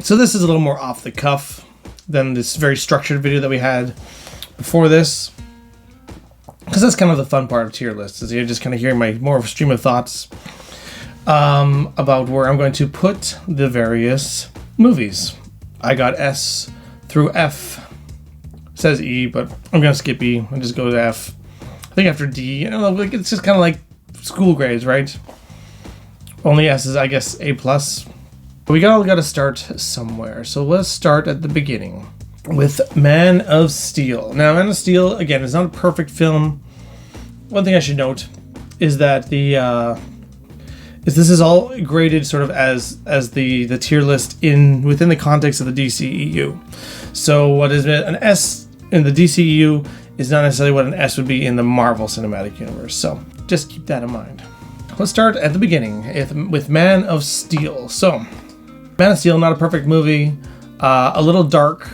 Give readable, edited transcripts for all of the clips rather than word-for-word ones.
So this is a little more off the cuff than this very structured video that we had before this. Because that's kind of the fun part of tier lists, is you're just kind of hearing my more of a stream of thoughts about where I'm going to put the various movies. I got S through F. It says E, but I'm going to skip E and just go to F. I think after D, like it's just kind of like school grades, right? Only S is, I guess, A+. We all got to start somewhere. So let's start at the beginning with Man of Steel. Now, Man of Steel, again, is not a perfect film. One thing I should note is that this is all graded sort of as the tier list within the context of the DCEU. So what is an S in the DCEU is not necessarily what an S would be in the Marvel Cinematic Universe. So just keep that in mind. Let's start at the beginning with Man of Steel. So, Man of Steel, not a perfect movie, a little dark.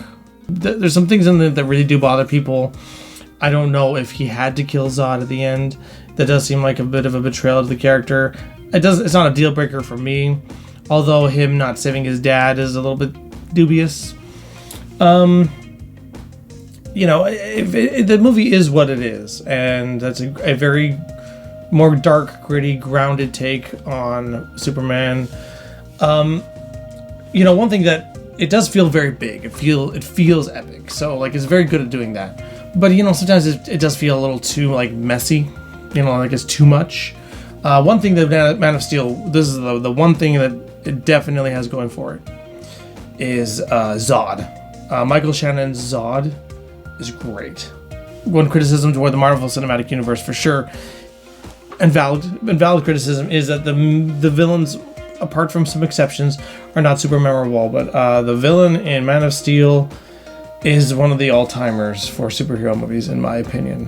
There's some things in there that really do bother people. I don't know if he had to kill Zod at the end. That does seem like a bit of a betrayal to the character. It's not a deal breaker for me, although him not saving his dad is a little bit dubious. The movie is what it is, and that's a very more dark, gritty, grounded take on Superman. One thing that it does feel very big. It feels epic. So like it's very good at doing that. But sometimes it does feel a little too like messy. Like it's too much. One thing that Man of Steel, this is the one thing that it definitely has going for it, is Zod. Michael Shannon's Zod is great. One criticism toward the Marvel Cinematic Universe for sure, and valid criticism, is that the villains, apart from some exceptions, are not super memorable. But the villain in Man of Steel is one of the all-timers for superhero movies, in my opinion.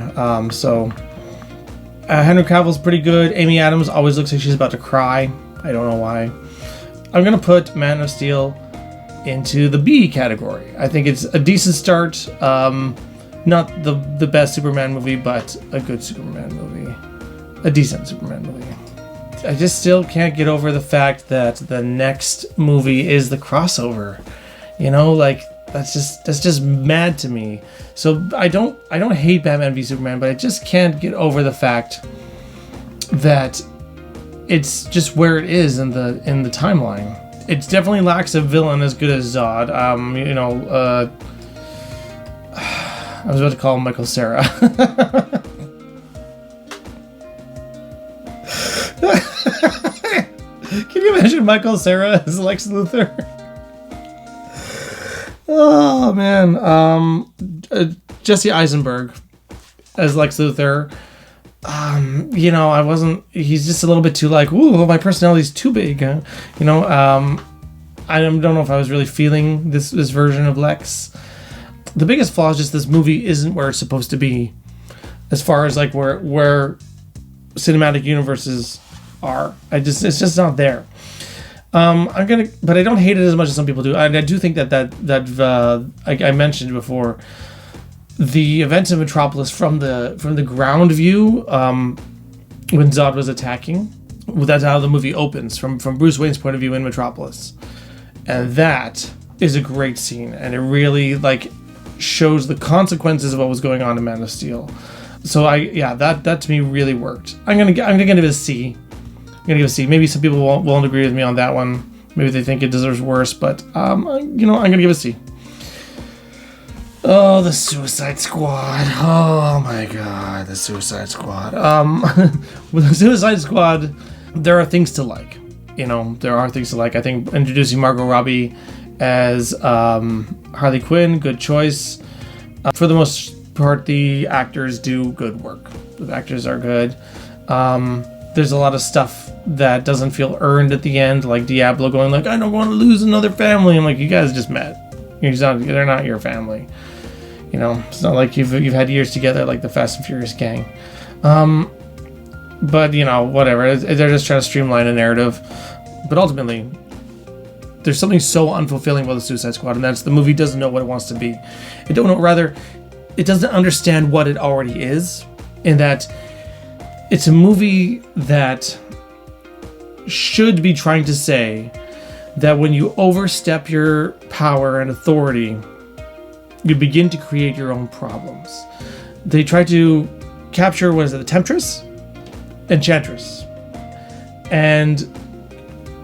Henry Cavill's pretty good. Amy Adams always looks like she's about to cry. I don't know why. I'm going to put Man of Steel into the B category. I think it's a decent start. Not the best Superman movie, but a good Superman movie. A decent Superman movie. I just still can't get over the fact that the next movie is the crossover. That's just mad to me. So I don't hate Batman v Superman, but I just can't get over the fact that it's just where it is in the timeline. It definitely lacks a villain as good as Zod. I was about to call him Michael Cera. Can you imagine Michael Cera as Lex Luthor? Oh man, Jesse Eisenberg as Lex Luthor. He's just a little bit too like, ooh, my personality's too big. I don't know if I was really feeling this version of Lex. The biggest flaw is just this movie isn't where it's supposed to be, as far as like where cinematic universes are. It's just not there. But I don't hate it as much as some people do. I do think that I mentioned before, the events in Metropolis from the ground view, when Zod was attacking, that's how the movie opens, from Bruce Wayne's point of view in Metropolis, and that is a great scene, and it really shows the consequences of what was going on in Man of Steel. So that to me really worked. I'm gonna give it a C. Maybe some people won't agree with me on that one. Maybe they think it deserves worse, but I'm gonna give it a C. Oh, the Suicide Squad. Oh my God, the Suicide Squad. With the Suicide Squad, there are things to like. I think introducing Margot Robbie as Harley Quinn, good choice. For the most part, the actors do good work. The actors are good. There's a lot of stuff that doesn't feel earned at the end, like Diablo going I don't want to lose another family. I'm like, you guys just met. They're not your family. It's not like you've had years together like the Fast and Furious gang. But whatever. They're just trying to streamline a narrative. But ultimately, there's something so unfulfilling about the Suicide Squad, and that's the movie doesn't know what it wants to be. It doesn't understand what it already is, in that it's a movie that should be trying to say that when you overstep your power and authority, you begin to create your own problems. They try to capture, what is it, the Temptress? Enchantress. And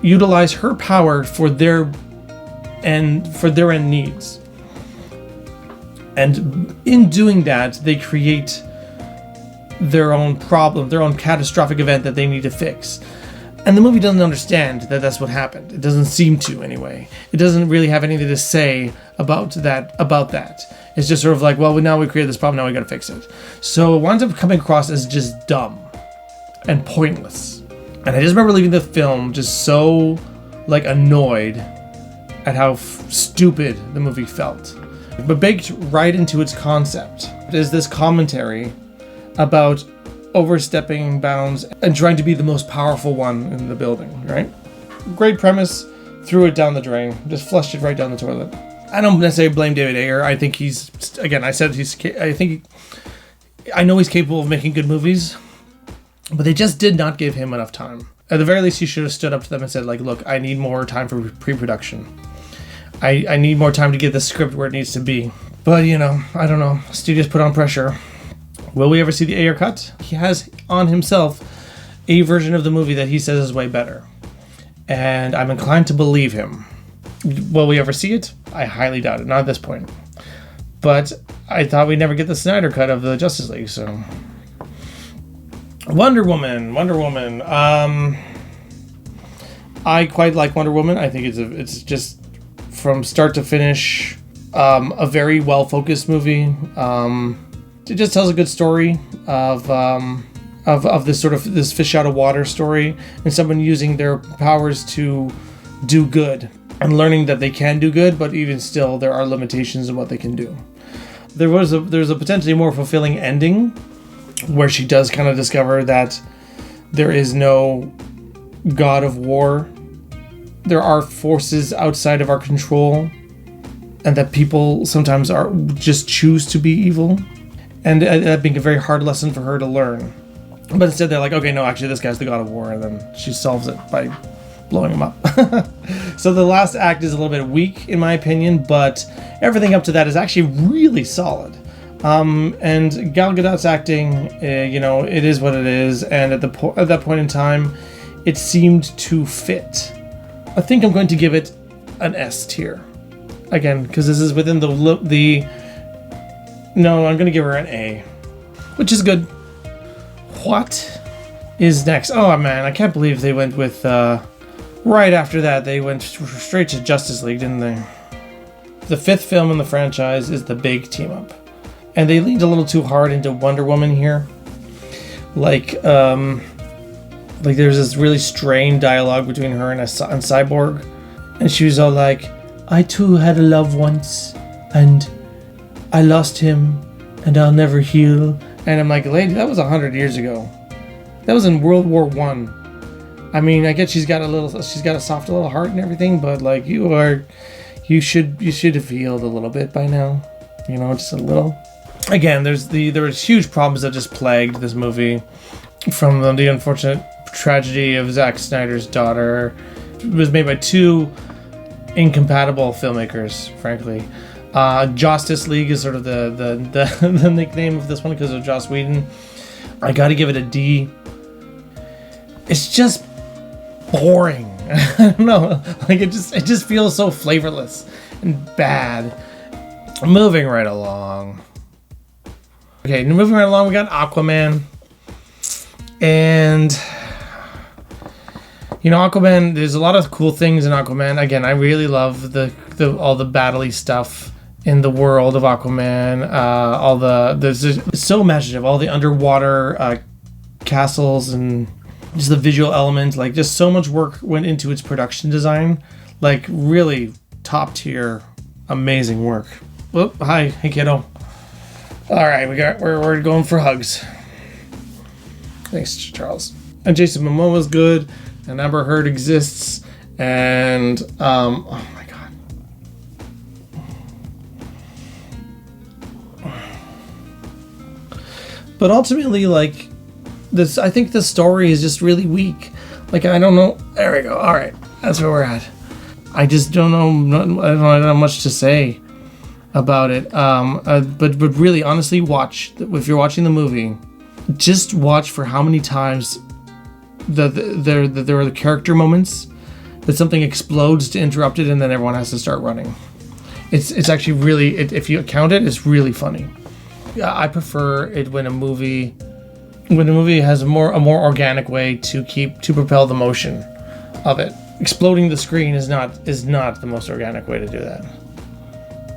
utilize her power for their end needs. And in doing that, they create their own problem, their own catastrophic event that they need to fix. And the movie doesn't understand that that's what happened. It doesn't seem to, anyway. It doesn't really have anything to say about that. It's just sort of like, well, now we created this problem, now we gotta fix it. So it winds up coming across as just dumb and pointless. And I just remember leaving the film just so, like, annoyed at how stupid the movie felt. But baked right into its concept is this commentary about overstepping bounds and trying to be the most powerful one in the building, right? Great premise, threw it down the drain, just flushed it right down the toilet. I don't necessarily blame David Ayer. I think I know he's capable of making good movies, but they just did not give him enough time. At the very least, he should have stood up to them and said, like, look, I need more time for pre-production. I need more time to get the script where it needs to be. But, I don't know. Studios put on pressure. Will we ever see the Ayer cut? He has on himself a version of the movie that he says is way better. And I'm inclined to believe him. Will we ever see it? I highly doubt it. Not at this point. But I thought we'd never get the Snyder cut of the Justice League, so... Wonder Woman. I quite like Wonder Woman. I think it's just, from start to finish, a very well-focused movie. It just tells a good story of this sort of this fish out of water story, and someone using their powers to do good and learning that they can do good, but even still there are limitations in what they can do. There's a potentially more fulfilling ending where she does kind of discover that there is no god of war. There are forces outside of our control, and that people sometimes just choose to be evil. And that being a very hard lesson for her to learn. But instead they're like, okay, no, actually this guy's the god of war, and then she solves it by blowing him up. So the last act is a little bit weak, in my opinion, but everything up to that is actually really solid. And Gal Gadot's acting, it is what it is, and at that point in time, it seemed to fit. I think I'm going to give it an S tier. Again, because this is within No, I'm going to give her an A, which is good. What is next? Oh, man, I can't believe they went with, right after that, they went straight to Justice League, didn't they? The fifth film in the franchise is the big team-up. And they leaned a little too hard into Wonder Woman here. Like there's this really strained dialogue between her and Cyborg. And she was all like, I too had a love once, and I lost him, and I'll never heal. And I'm like, lady, that was 100 years ago. That was in World War I. I mean, I get she's got a soft little heart and everything, but like you should have healed a little bit by now. Just a little. Again, there was huge problems that just plagued this movie, from the unfortunate tragedy of Zack Snyder's daughter. It was made by two incompatible filmmakers, frankly. Justice League is sort of the nickname of this one because of Joss Whedon. I gotta give it a D. It's just boring. I don't know. Like it just feels so flavorless and bad. Moving right along. Okay, moving right along, we got Aquaman. And Aquaman, there's a lot of cool things in Aquaman. Again, I really love the all the battle-y stuff in the world of Aquaman. It's so imaginative. All the underwater castles and just the visual element. Like, just so much work went into its production design. Like, really top tier, amazing work. Whoop! Hey kiddo. All right, we're going for hugs. Thanks, Charles. And Jason Momoa's good, and Amber Heard exists, and oh my god. But ultimately, like, I think the story is just really weak. Like, I don't know. There we go. All right, that's where we're at. I just don't know. I don't know much to say about it. But really, honestly, watch. If you're watching the movie, just watch for how many times there are the character moments that something explodes to interrupt it, and then everyone has to start running. It's actually really, if you count it, it's really funny. Yeah, I prefer it when a movie has a more organic way to propel the motion of it. Exploding the screen is not the most organic way to do that.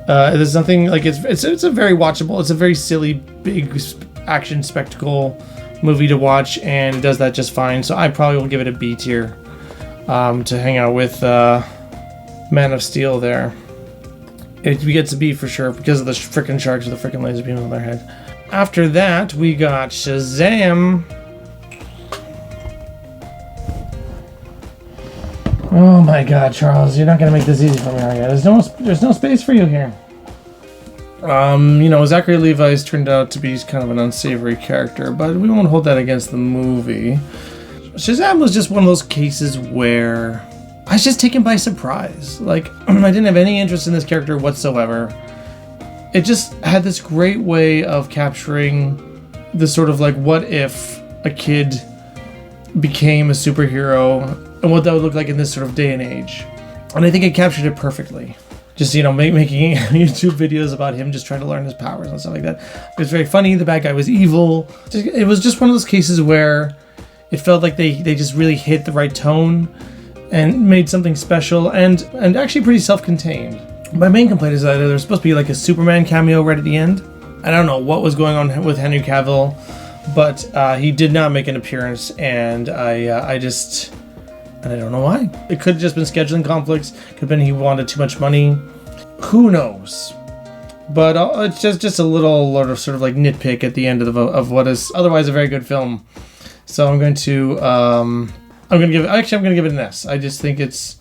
There's nothing like it's a very watchable. It's a very silly, big action spectacle movie to watch, and it does that just fine. So I probably will give it a B tier to hang out with Man of Steel there. It gets a B for sure because of the frickin' sharks with the frickin' laser beams on their head. After that, we got Shazam. Oh my God, Charles, you're not gonna make this easy for me, are you? There's no space for you here. Zachary Levi's turned out to be kind of an unsavory character, but we won't hold that against the movie. Shazam was just one of those cases where I was just taken by surprise. Like, I didn't have any interest in this character whatsoever. It just had this great way of capturing the sort of like, what if a kid became a superhero and what that would look like in this sort of day and age. And I think it captured it perfectly. Just, making YouTube videos about him just trying to learn his powers and stuff like that. It was very funny. The bad guy was evil. It was just one of those cases where it felt like they just really hit the right tone and made something special and actually pretty self-contained. My main complaint is that there was supposed to be like a Superman cameo right at the end. I don't know what was going on with Henry Cavill, but he did not make an appearance, and I don't know why. It could have just been scheduling conflicts. Could have been he wanted too much money. Who knows? But it's just a little sort of like nitpick at the end of what is otherwise a very good film. So I'm going to give it an S. I just think it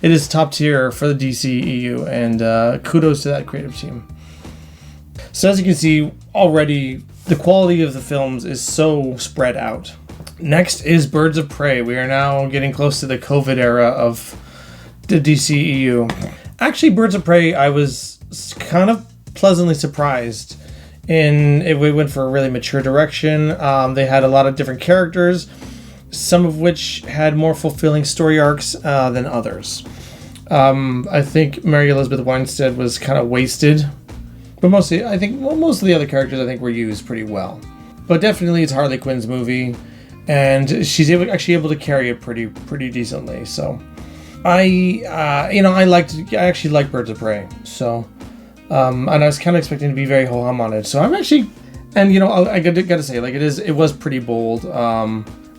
is top tier for the DCEU, and kudos to that creative team. So as you can see already, the quality of the films is so spread out. Next is Birds of Prey. We are now getting close to the COVID era of the DCEU. Actually, Birds of Prey, I was kind of pleasantly surprised. We went for a really mature direction. They had a lot of different characters, some of which had more fulfilling story arcs than others. I think Mary Elizabeth Winstead was kind of wasted, but most of the other characters I think were used pretty well. But definitely, it's Harley Quinn's movie, and she's actually able to carry it pretty decently. So, I actually like Birds of Prey. So, and I was kind of expecting to be very ho-hum on it. So I'm actually, and I gotta say, like it was pretty bold.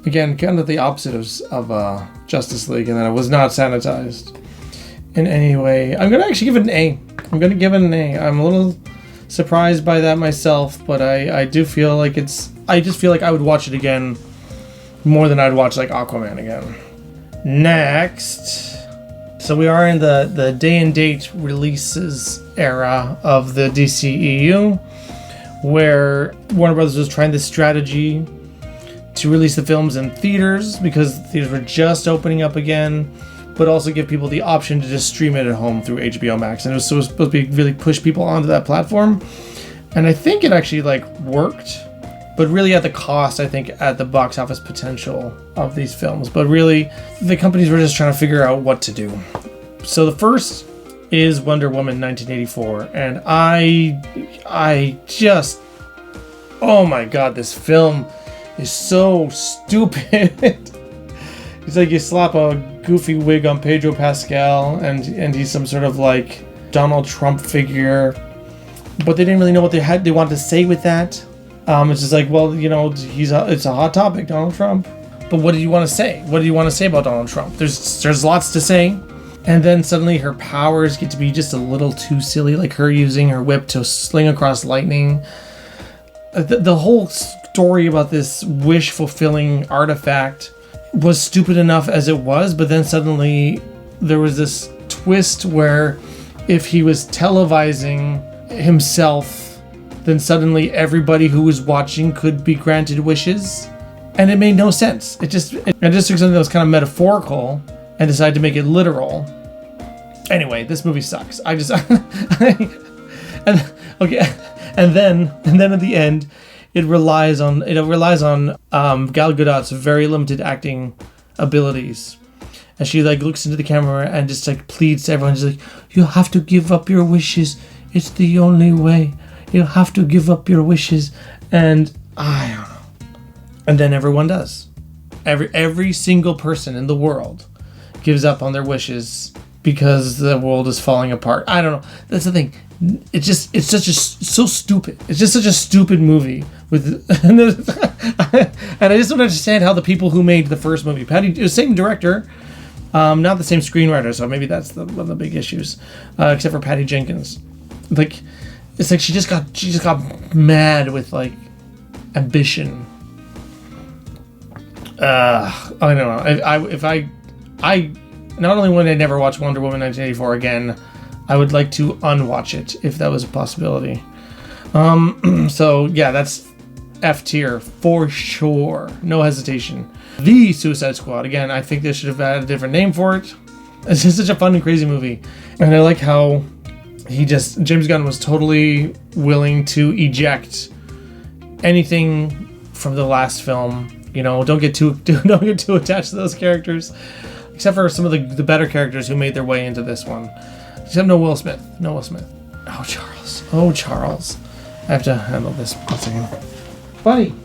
Again, kind of the opposite of Justice League, and then it was not sanitized in any way. I'm gonna actually give it an A. I'm a little surprised by that myself, but I do feel like I just feel like I would watch it again more than I'd watch like Aquaman again. Next, so we are in the day and date releases era of the DCEU, where Warner Brothers was trying this strategy to release the films in theaters because theaters were just opening up again, but also give people the option to just stream it at home through HBO Max. And it was supposed to be really push people onto that platform. And I think it actually worked, but really at the cost, I think, at the box office potential of these films. But really, the companies were just trying to figure out what to do. So the first is Wonder Woman 1984. And I just, oh my God, this film is so stupid. It's like you slap a goofy wig on Pedro Pascal and he's some sort of like Donald Trump figure, but they didn't really know what they wanted to say with that. It's just like, well, it's a hot topic, Donald Trump. But what do you want to say? What do you want to say about Donald Trump? There's lots to say. And then suddenly her powers get to be just a little too silly, like her using her whip to sling across lightning. The whole story about this wish-fulfilling artifact was stupid enough as it was, but then suddenly there was this twist where if he was televising himself, then suddenly everybody who was watching could be granted wishes, and it made no sense. I just took something that was kind of metaphorical and decided to make it literal, Anyway, this movie sucks. I just and okay, and then at the end, it relies on Gal Gadot's very limited acting abilities, and she like looks into the camera and just like pleads to everyone. She's like, "You have to give up your wishes. It's the only way. You have to give up your wishes." And I don't know. And then everyone does. Every single person in the world gives up on their wishes because the world is falling apart. I don't know. That's the thing. It's so stupid. It's just such a stupid movie and I just don't understand how the people who made the first movie, the same director, not the same screenwriter, so maybe that's one of the big issues, except for Patty Jenkins. Like, it's like she just got mad with like ambition. I don't know. I not only would I never watch Wonder Woman 1984 again, I would like to unwatch it if that was a possibility. So yeah, that's F tier for sure, no hesitation. The Suicide Squad, again, I think they should have had a different name for it. It's just such a fun and crazy movie, and I like how James Gunn was totally willing to eject anything from the last film. You know, don't get too attached to those characters, except for some of the better characters who made their way into this one. Except no Will Smith. Oh, Charles. I have to handle this. 1 second. Buddy.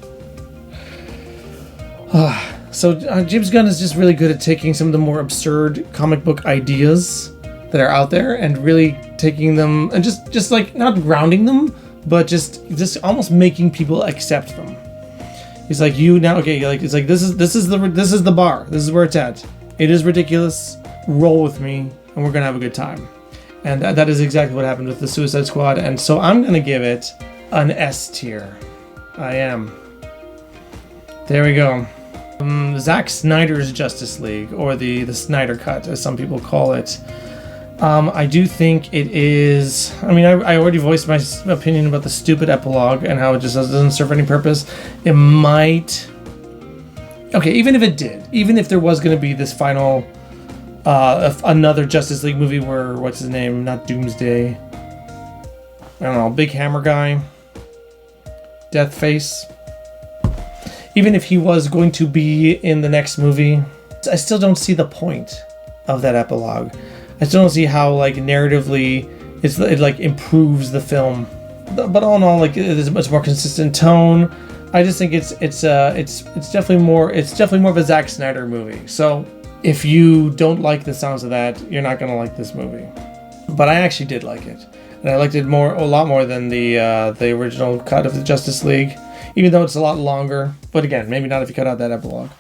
So James Gunn is just really good at taking some of the more absurd comic book ideas that are out there and really taking them and just like not grounding them, but just almost making people accept them. He's like, you now, okay, like, it's like, this is the bar. This is where it's at. It is ridiculous. Roll with me, and we're gonna have a good time. And that is exactly what happened with the Suicide Squad. And so I'm gonna give it an S tier. I am. There we go. Zack Snyder's Justice League, or the Snyder Cut, as some people call it. I do think it is. I mean, I already voiced my opinion about the stupid epilogue and how it just doesn't serve any purpose. It might. Okay, even if it did, even if there was going to be this final, another Justice League movie where, what's his name? Not Doomsday. I don't know, Big Hammer guy. Deathface. Even if he was going to be in the next movie, I still don't see the point of that epilogue. I still don't see how, like, narratively it like improves the film. But all in all, like, it is a much more consistent tone. I just think it's definitely more of a Zack Snyder movie. So if you don't like the sounds of that, you're not gonna like this movie. But I actually did like it, and I liked it a lot more than the original cut of the Justice League, even though it's a lot longer. But again, maybe not if you cut out that epilogue.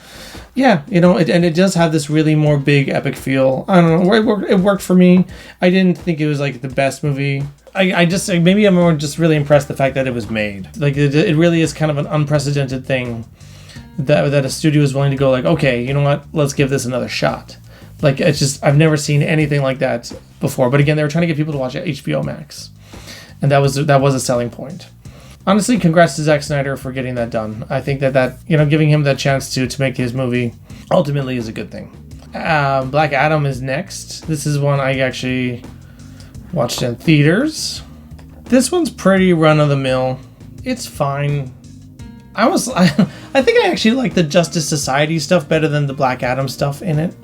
Yeah, you know, it does have this really more big epic feel. I don't know, it worked for me. I didn't think it was like the best movie. I just, maybe I'm more just really impressed the fact that it was made. Like, it really is kind of an unprecedented thing that a studio is willing to go like, okay, you know what, let's give this another shot. Like, it's just, I've never seen anything like that before. But again, they were trying to get people to watch HBO Max, and that was a selling point. Honestly, congrats to Zack Snyder for getting that done. I think that you know, giving him that chance to make his movie ultimately is a good thing. Black Adam is next. This is one I actually watched in theaters. This one's pretty run-of-the-mill. It's fine. I think I actually like the Justice Society stuff better than the Black Adam stuff in it.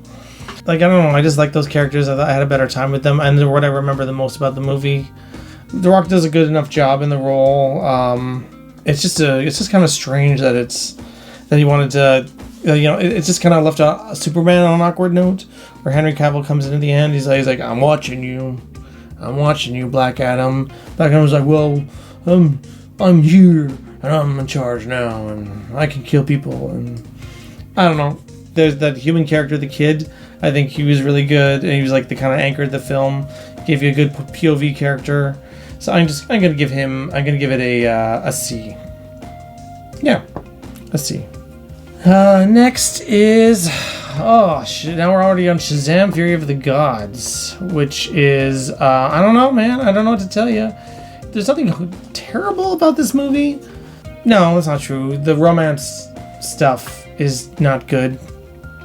Like, I don't know, I just like those characters. I thought I had a better time with them, and what I remember the most about the movie. The Rock does a good enough job in the role. It's just kind of strange that he wanted to, you know, it's just kind of left a Superman on an awkward note, where Henry Cavill comes in at the end. He's like, I'm watching you, Black Adam. Black Adam's like, well, I'm here and I'm in charge now, and I can kill people, and I don't know. There's that human character, the kid. I think he was really good, and he was like the kind of anchored the film, gave you a good POV character. So I'm gonna give it a C. Yeah, a C. Next is, now we're already on Shazam! Fury of the Gods, which is, I don't know, man. I don't know what to tell you. There's nothing terrible about this movie. No, that's not true. The romance stuff is not good.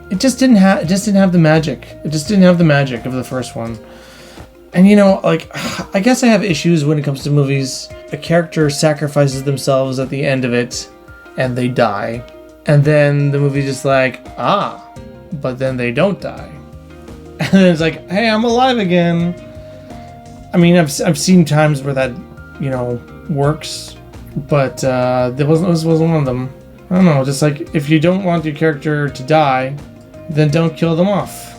It just didn't have the magic. It just didn't have the magic of the first one. And you know, like, I guess I have issues when it comes to movies. A character sacrifices themselves at the end of it, and they die. And then the movie's just like, but then they don't die. And then it's like, hey, I'm alive again. I mean, I've seen times where that, you know, works, but this wasn't one of them. I don't know, just like, if you don't want your character to die, then don't kill them off.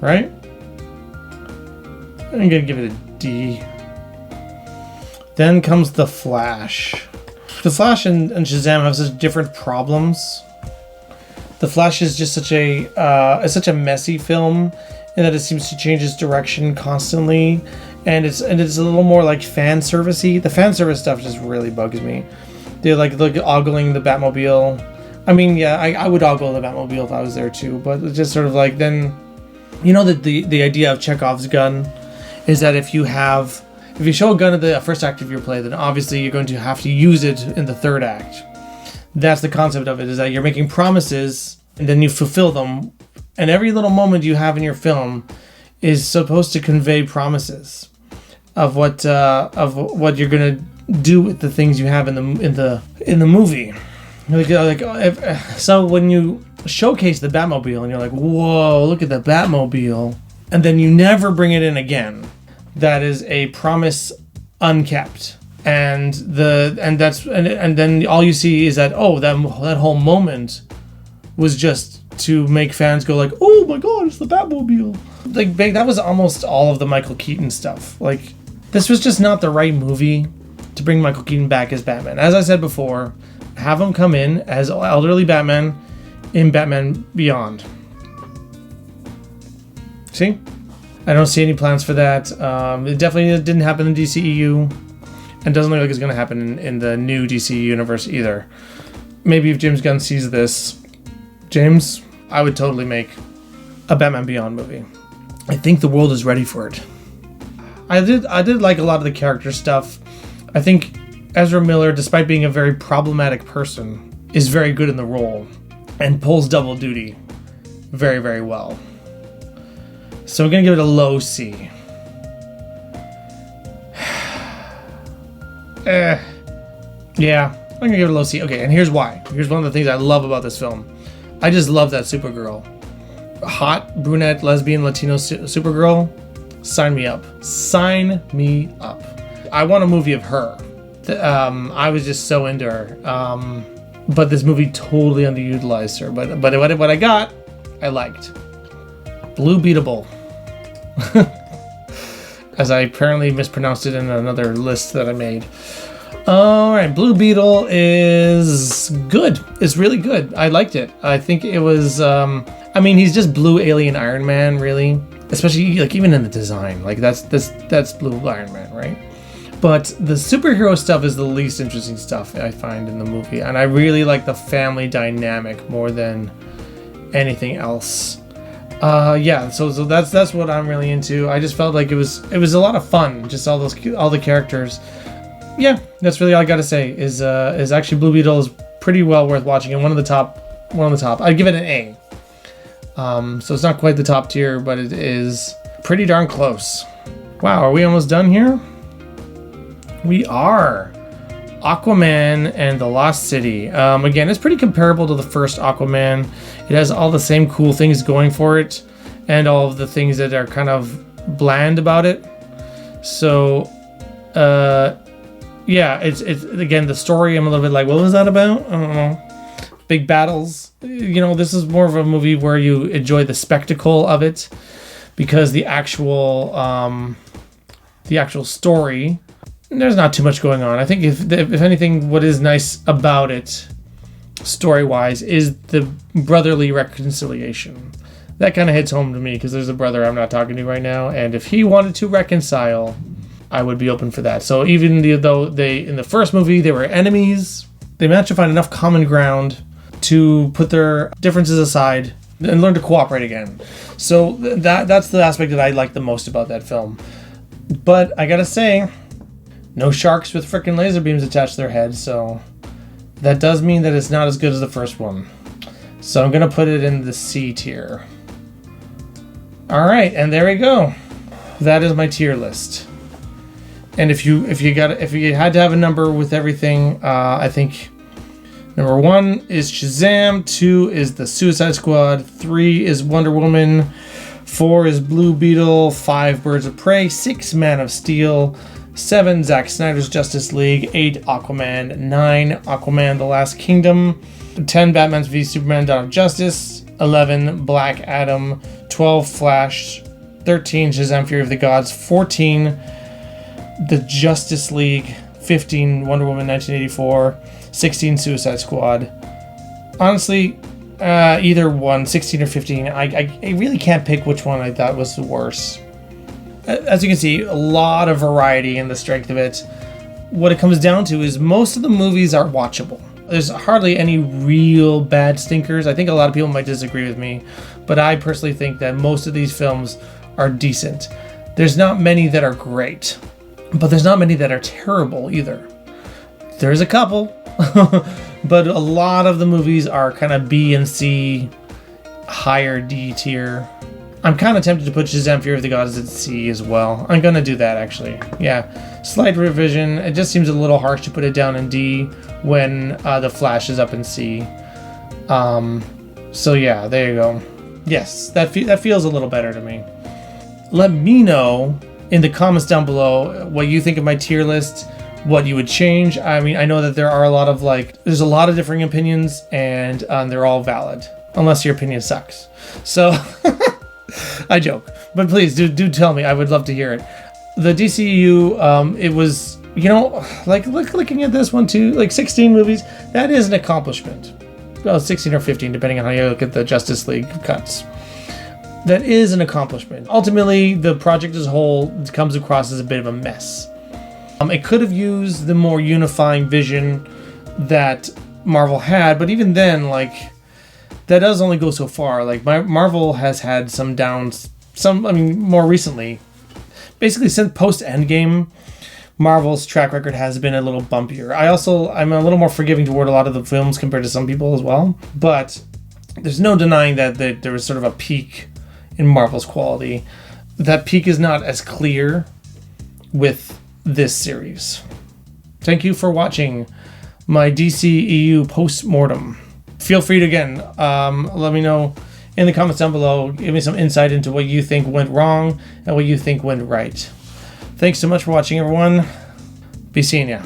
Right? I'm gonna give it a D. Then comes The Flash. The Flash and Shazam have such different problems. The Flash is just such a messy film in that it seems to change its direction constantly, and it's a little more like fan servicey. The fan service stuff just really bugs me. They're like ogling the Batmobile. I mean, yeah, I would ogle the Batmobile if I was there too, but it's just sort of like, then, you know, the idea of Chekhov's gun is that if you show a gun at the first act of your play, then obviously you're going to have to use it in the third act. That's the concept of it, is that you're making promises and then you fulfill them. And every little moment you have in your film is supposed to convey promises of what you're gonna do with the things you have in the movie. So when you showcase the Batmobile and you're like, whoa, look at the Batmobile, and then you never bring it in again, that is a promise unkept. And then all you see is that, that whole moment was just to make fans go like, oh my god, it's the Batmobile. Like, that was almost all of the Michael Keaton stuff. Like, this was just not the right movie to bring Michael Keaton back as Batman. As I said before, have him come in as elderly Batman in Batman Beyond. See? I don't see any plans for that. It definitely didn't happen in DCEU. And doesn't look like it's going to happen in the new DCEU universe either. Maybe if James Gunn sees this, James, I would totally make a Batman Beyond movie. I think the world is ready for it. I did like a lot of the character stuff. I think Ezra Miller, despite being a very problematic person, is very good in the role and pulls double duty very, very well. So I'm going to give it a low C. Yeah, I'm going to give it a low C. Okay, and here's why. Here's one of the things I love about this film. I just love that Supergirl. Hot, brunette, lesbian, Latino Supergirl. Sign me up. Sign me up. I want a movie of her. I was just so into her. But this movie totally underutilized her. But what I got, I liked. Blue Beatable. As I apparently mispronounced it in another list that I made. Alright, Blue Beetle is good. It's really good. I liked it. I think it was, he's just blue alien Iron Man, really. Especially, like, even in the design. Like, that's blue Iron Man, right? But the superhero stuff is the least interesting stuff I find in the movie. And I really like the family dynamic more than anything else. So that's what I'm really into. I just felt like it was a lot of fun, just all the characters. Yeah, that's really all I gotta say. Is actually Blue Beetle is pretty well worth watching, and one of the top. I'd give it an A. So it's not quite the top tier, but it is pretty darn close. Wow, are we almost done here? We are. Aquaman and the Lost City. Again, it's pretty comparable to the first Aquaman. It has all the same cool things going for it, and all of the things that are kind of bland about it. So, yeah, it's again, the story, I'm a little bit like, what was that about? I don't know. Big battles. You know, this is more of a movie where you enjoy the spectacle of it, because the actual story, there's not too much going on. I think if anything, what is nice about it, story-wise, is the brotherly reconciliation. That kind of hits home to me, because there's a brother I'm not talking to right now, and if he wanted to reconcile, I would be open for that. So even though in the first movie they were enemies, they managed to find enough common ground to put their differences aside and learn to cooperate again. So that's the aspect that I like the most about that film. But I gotta say, no sharks with frickin' laser beams attached to their heads, so that does mean that it's not as good as the first one. So I'm gonna put it in the C tier. Alright, and there we go. that is my tier list. And if you had to have a number with everything, I think number 1 is Shazam, 2 is the Suicide Squad, 3 is Wonder Woman, 4 is Blue Beetle, 5 Birds of Prey, 6 Man of Steel, 7 Zack Snyder's Justice League, 8 Aquaman, 9 Aquaman The Last Kingdom, 10 Batman v Superman Dawn of Justice, 11 Black Adam, 12 Flash, 13 Shazam Fury of the Gods, 14 The Justice League, 15 Wonder Woman 1984, 16 Suicide Squad. Honestly, either one, 16 or 15, I really can't pick which one I thought was worse. As you can see, a lot of variety in the strength of it. What it comes down to is most of the movies are watchable. There's hardly any real bad stinkers. I think a lot of people might disagree with me, but I personally think that most of these films are decent. There's not many that are great, but there's not many that are terrible either. There's a couple, but a lot of the movies are kind of B and C, higher D tier. I'm kind of tempted to put Shazam Fury of the Gods at C as well. I'm going to do that, actually. Yeah, slight revision. It just seems a little harsh to put it down in D when The Flash is up in C. So yeah, there you go. Yes, that feels a little better to me. Let me know in the comments down below what you think of my tier list, what you would change. I mean, I know that there are a lot of there's a lot of differing opinions, and they're all valid, unless your opinion sucks. So... I joke, but please do tell me. I would love to hear it. The DCEU, it was, looking at this one too, 16 movies, that is an accomplishment. Well, 16 or 15, depending on how you look at the Justice League cuts. That is an accomplishment. Ultimately, the project as a whole comes across as a bit of a mess. It could have used the more unifying vision that Marvel had, but even then, that does only go so far. Marvel has had some downs, more recently. Basically, since post-Endgame, Marvel's track record has been a little bumpier. I'm a little more forgiving toward a lot of the films compared to some people as well. But there's no denying that there was sort of a peak in Marvel's quality. That peak is not as clear with this series. Thank you for watching my DCEU Post-Mortem. Feel free to, again, let me know in the comments down below. Give me some insight into what you think went wrong and what you think went right. Thanks so much for watching, everyone. Be seeing ya.